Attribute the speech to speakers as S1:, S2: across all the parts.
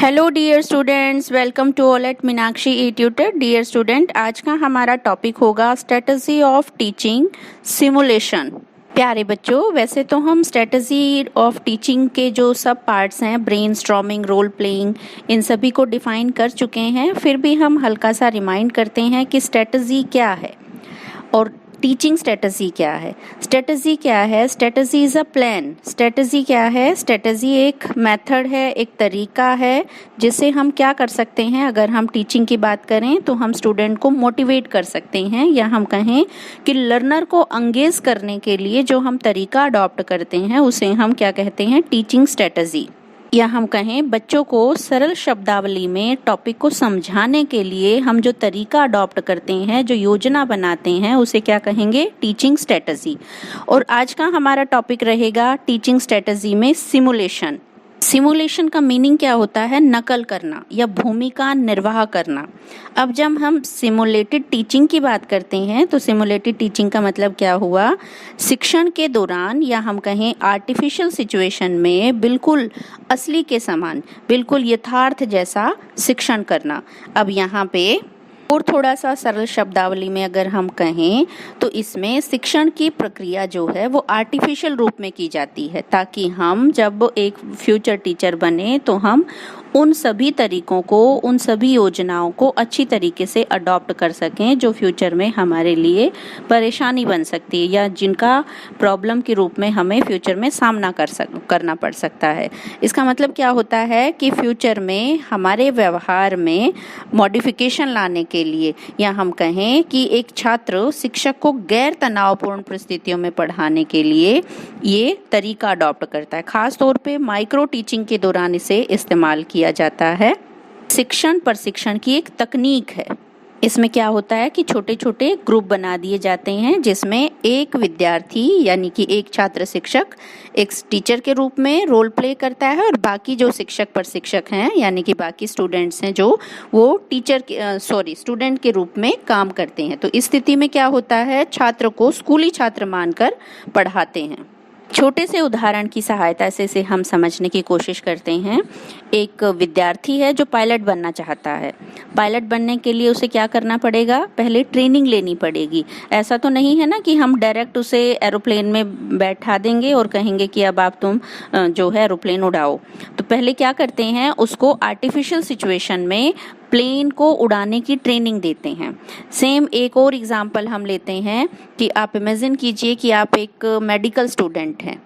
S1: Hello dear students, welcome to all at Meenakshi e tutor. Dear student, आज का हमारा topic होगा स्ट्रेटजी ऑफ टीचिंग सिमुलेशन। प्यारे बच्चों, वैसे तो हम स्ट्रेटजी ऑफ टीचिंग के जो सब पार्ट्स हैं, ब्रेनस्टॉर्मिंग, रोल प्लेइंग, इन सभी को डिफाइन कर चुके हैं। फिर भी हम हल्का सा रिमाइंड करते हैं कि स्ट्रेटजी क्या है और टीचिंग स्ट्रेटजी क्या है। स्ट्रेटजी क्या है? Strategy is a plan. Strategy क्या है? स्ट्रेटजी एक मेथड है, एक तरीका है जिससे हम क्या कर सकते हैं। अगर हम टीचिंग की बात करें तो हम स्टूडेंट को मोटिवेट कर सकते हैं, या हम कहें कि लर्नर को एंगेज करने के लिए जो हम तरीका अडॉप्ट करते हैं उसे हम क्या कहते हैं? Teaching strategy. या हम कहें बच्चों को सरल शब्दावली में टॉपिक को समझाने के लिए हम जो तरीका अडॉप्ट करते हैं, जो योजना बनाते हैं, उसे क्या कहेंगे? Teaching strategy. और आज का हमारा टॉपिक रहेगा टीचिंग स्ट्रेटजी में सिमुलेशन। सिमुलेशन का मीनिंग क्या होता है? नकल करना या भूमिका निर्वाह करना। अब जब हम सिमुलेटेड टीचिंग की बात करते हैं तो सिमुलेटेड टीचिंग का मतलब क्या हुआ? शिक्षण के दौरान या हम कहें आर्टिफिशियल सिचुएशन में बिल्कुल असली के समान, बिल्कुल यथार्थ जैसा शिक्षण करना। अब यहाँ पे और थोड़ा सा सरल शब्दावली में अगर हम कहें तो इसमें शिक्षण की प्रक्रिया जो है वो आर्टिफिशियल रूप में की जाती है, ताकि हम जब एक फ्यूचर टीचर बने तो हम उन सभी तरीकों को, उन सभी योजनाओं को अच्छी तरीके से अडॉप्ट कर सकें जो फ्यूचर में हमारे लिए परेशानी बन सकती है, या जिनका प्रॉब्लम के रूप में हमें फ्यूचर में सामना करना पड़ सकता है। इसका मतलब क्या होता है कि फ्यूचर में हमारे व्यवहार में मॉडिफिकेशन लाने के लिए, या हम कहें कि एक छात्र शिक्षक को गैर तनावपूर्ण परिस्थितियों में पढ़ाने के लिए ये तरीका अडॉप्ट करता है। खास तौर पे माइक्रो टीचिंग के दौरान इसे इस्तेमाल किया जाता है। शिक्षण प्रशिक्षण की एक तकनीक है। इसमें क्या होता है कि छोटे छोटे ग्रुप बना दिए जाते हैं जिसमें एक विद्यार्थी यानी कि एक छात्र शिक्षक एक टीचर के रूप में रोल प्ले करता है, और बाकी जो शिक्षक प्रशिक्षक हैं यानी कि बाकी स्टूडेंट्स हैं जो वो स्टूडेंट के रूप में काम करते हैं। तो इस स्थिति में क्या होता है? छात्र को स्कूली छात्र मानकर पढ़ाते हैं। छोटे से उदाहरण की सहायता से इसे हम समझने की कोशिश करते हैं। एक विद्यार्थी है जो पायलट बनना चाहता है। पायलट बनने के लिए उसे क्या करना पड़ेगा? पहले ट्रेनिंग लेनी पड़ेगी। ऐसा तो नहीं है ना कि हम डायरेक्ट उसे एरोप्लेन में बैठा देंगे और कहेंगे कि अब आप तुम जो है एरोप्लेन उड़ाओ। तो पहले क्या करते हैं? उसको आर्टिफिशियल सिचुएशन में प्लेन को उड़ाने की ट्रेनिंग देते हैं। सेम एक और एग्जांपल हम लेते हैं कि आप इमेजिन कीजिए कि आप एक मेडिकल स्टूडेंट हैं।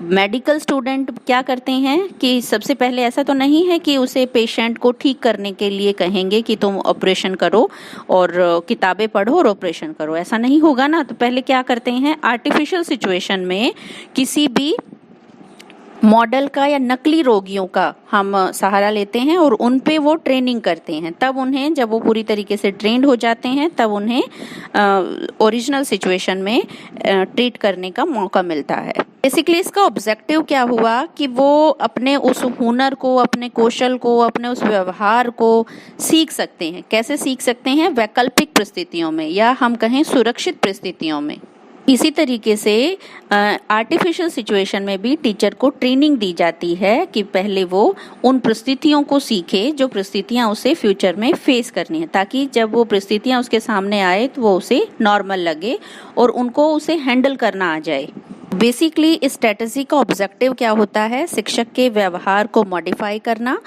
S1: मेडिकल स्टूडेंट क्या करते हैं कि सबसे पहले ऐसा तो नहीं है कि उसे पेशेंट को ठीक करने के लिए कहेंगे कि तुम ऑपरेशन करो और किताबें पढ़ो और ऑपरेशन करो। ऐसा नहीं होगा ना। तो पहले क्या करते हैं? आर्टिफिशियल सिचुएशन में किसी भी मॉडल का या नकली रोगियों का हम सहारा लेते हैं और उन पे वो ट्रेनिंग करते हैं। तब उन्हें, जब वो पूरी तरीके से ट्रेंड हो जाते हैं, तब उन्हें ओरिजिनल सिचुएशन में ट्रीट करने का मौका मिलता है। बेसिकली इसका ऑब्जेक्टिव क्या हुआ कि वो अपने उस हुनर को, अपने कौशल को, अपने उस व्यवहार को सीख सकते हैं। कैसे सीख सकते हैं? वैकल्पिक परिस्थितियों में, या हम कहें सुरक्षित परिस्थितियों में। इसी तरीके से आर्टिफिशियल सिचुएशन में भी टीचर को ट्रेनिंग दी जाती है कि पहले वो उन परिस्थितियों को सीखे जो परिस्थितियां उसे फ्यूचर में फेस करनी है, ताकि जब वो परिस्थितियां उसके सामने आए तो वो उसे नॉर्मल लगे और उनको उसे हैंडल करना आ जाए। बेसिकली इस स्ट्रेटजी का ऑब्जेक्टिव क्या होता है? शिक्षक के व्यवहार को मॉडिफाई करना,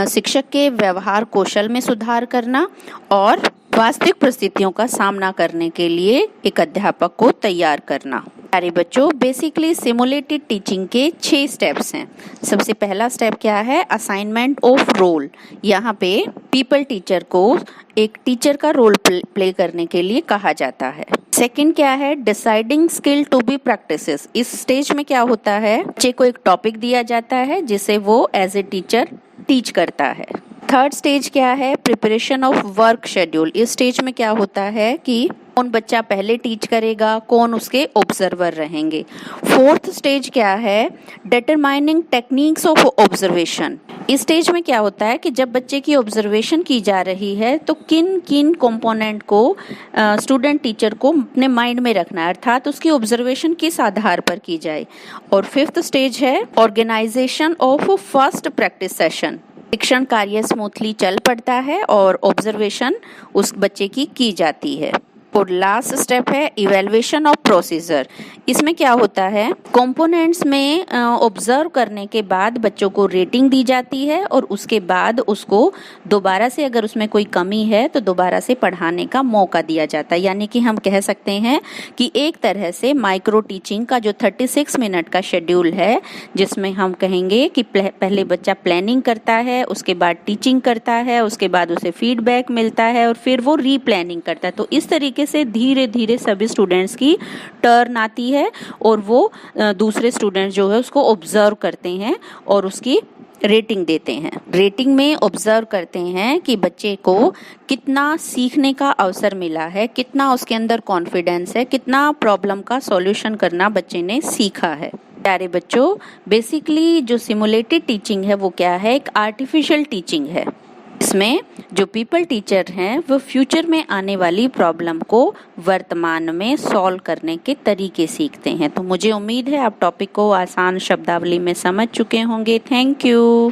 S1: शिक्षक के व्यवहार कौशल में सुधार करना और वास्तविक परिस्थितियों का सामना करने के लिए एक अध्यापक को तैयार करना। प्यारे बच्चों, बेसिकली सिमुलेटेड टीचिंग के 6 स्टेप्स हैं। सबसे पहला स्टेप क्या है? Assignment of role. यहाँ पे पीपल टीचर को एक टीचर का रोल प्ले करने के लिए कहा जाता है। सेकंड क्या है? Deciding skill to be practices. इस स्टेज में क्या होता है? बच्चे को एक टॉपिक दिया जाता है जिसे वो एज ए टीचर टीच करता है। थर्ड स्टेज क्या है? Preparation of work schedule. इस स्टेज में क्या होता है कि कौन बच्चा पहले टीच करेगा, कौन उसके ऑब्जर्वर रहेंगे। फोर्थ स्टेज क्या है? Determining techniques of observation. इस स्टेज में क्या होता है कि जब बच्चे की ऑब्जर्वेशन की जा रही है तो किन किन कंपोनेंट को स्टूडेंट टीचर को अपने माइंड में रखना है, अर्थात उसकी ऑब्जर्वेशन किस आधार पर की जाए। और फिफ्थ स्टेज है organisation of first practice session. शिक्षण कार्य स्मूथली चल पड़ता है और ऑब्जर्वेशन उस बच्चे की जाती है। और लास्ट स्टेप है इवैल्यूएशन ऑफ प्रोसीजर। इसमें क्या होता है, कंपोनेंट्स में ऑब्जर्व करने के बाद बच्चों को रेटिंग दी जाती है और उसके बाद उसको दोबारा से अगर उसमें कोई कमी है तो दोबारा से पढ़ाने का मौका दिया जाता है। यानी कि हम कह सकते हैं कि एक तरह से माइक्रो टीचिंग का जो 36 मिनट का शेड्यूल है, जिसमें हम कहेंगे कि पहले बच्चा प्लानिंग करता है, उसके बाद टीचिंग करता है, उसके बाद उसे फीडबैक मिलता है और फिर वो रीप्लानिंग करता है। तो इस तरीके से धीरे धीरे सभी स्टूडेंट्स की टर्न आती है और वो दूसरे स्टूडेंट्स जो है उसको ऑब्जर्व करते हैं और उसकी रेटिंग देते हैं। रेटिंग में ऑब्जर्व करते हैं कि बच्चे को कितना सीखने का अवसर मिला है, कितना उसके अंदर कॉन्फिडेंस है, कितना प्रॉब्लम का सॉल्यूशन करना बच्चे ने सीखा है। प्यारे बच्चों, बेसिकली जो सिमुलेटेड टीचिंग है वो क्या है, एक आर्टिफिशियल टीचिंग है। इसमें जो पीपल टीचर हैं वो फ्यूचर में आने वाली प्रॉब्लम को वर्तमान में सॉल्व करने के तरीके सीखते हैं। तो मुझे उम्मीद है आप टॉपिक को आसान शब्दावली में समझ चुके होंगे। Thank you.